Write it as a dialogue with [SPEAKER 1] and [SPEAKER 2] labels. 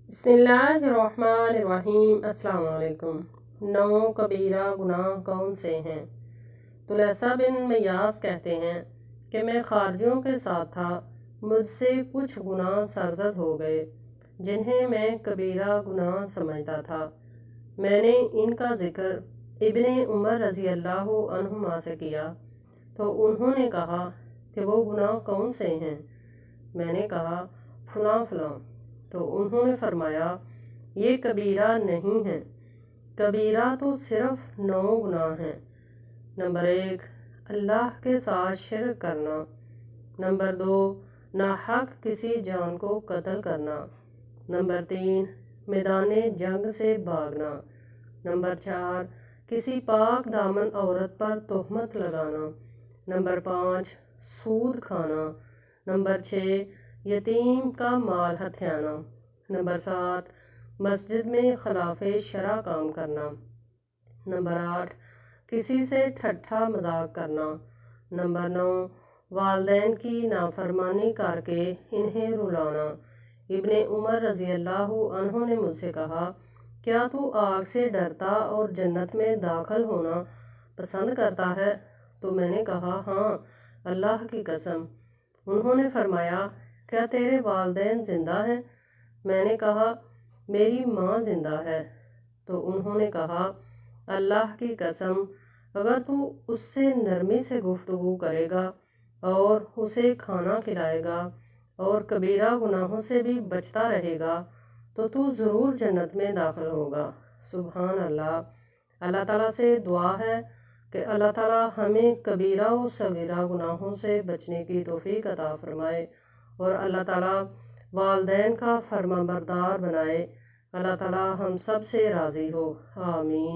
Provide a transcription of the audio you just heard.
[SPEAKER 1] बिस्मिल्लाहिर्रहमानिर्रहीम। अस्सलाम वालेकुम। 9 कबीरा गुनाह कौन से हैं? तुलैसा बिन मयास कहते हैं कि मैं खारजियों के साथ था, मुझसे कुछ गुनाह सरजद हो गए जिन्हें मैं कबीरा गुनाह समझता था। मैंने इनका ज़िक्र इब्ने उमर रज़ी अल्लाह अन्हुमा से किया तो उन्होंने कहा कि वो गुनाह कौन से हैं? मैंने कहा फ़लाँ फ़लाँ। तो उन्होंने फरमाया ये कबीरा नहीं है, कबीरा तो सिर्फ़ 9 गुनाह हैं। नंबर 1, अल्लाह के साथ शिर्क करना। नंबर 2, नाहक किसी जान को कत्ल करना। नंबर 3, मैदाने जंग से भागना। नंबर 4, किसी पाक दामन औरत पर तोहमत लगाना। नंबर 5, सूद खाना। नंबर 6, यतीम का माल हथियाना। नंबर 7, मस्जिद में खिलाफ़े शरा काम करना। नंबर 8, किसी से ठट्ठा मजाक करना। नंबर 9, वालदैन की नाफरमानी करके इन्हें रुलाना। इब्ने उमर रज़ी अल्लाह अन्हु ने मुझसे कहा, क्या तू आग से डरता और जन्नत में दाखिल होना पसंद करता है? तो मैंने कहा हाँ, अल्लाह की कसम। उन्होंने फरमाया, क्या तेरे वालदैन ज़िंदा हैं? मैंने कहा मेरी माँ ज़िंदा है। तो उन्होंने कहा अल्लाह की कसम, अगर तू उससे नरमी से गुफ्तगू करेगा और उसे खाना खिलाएगा और कबीरा गुनाहों से भी बचता रहेगा तो तू ज़रूर जन्नत में दाखिल होगा। सुभान अल्लाह। अल्लाह ताला से दुआ है कि अल्लाह ताला हमें कबीरा और सगीरा गुनाहों से बचने की तौफीक अता फ़रमाए और अल्लाह ताला वालदैन का फर्माबरदार बनाए। अल्लाह ताला हम सब से राज़ी हो। आमीन।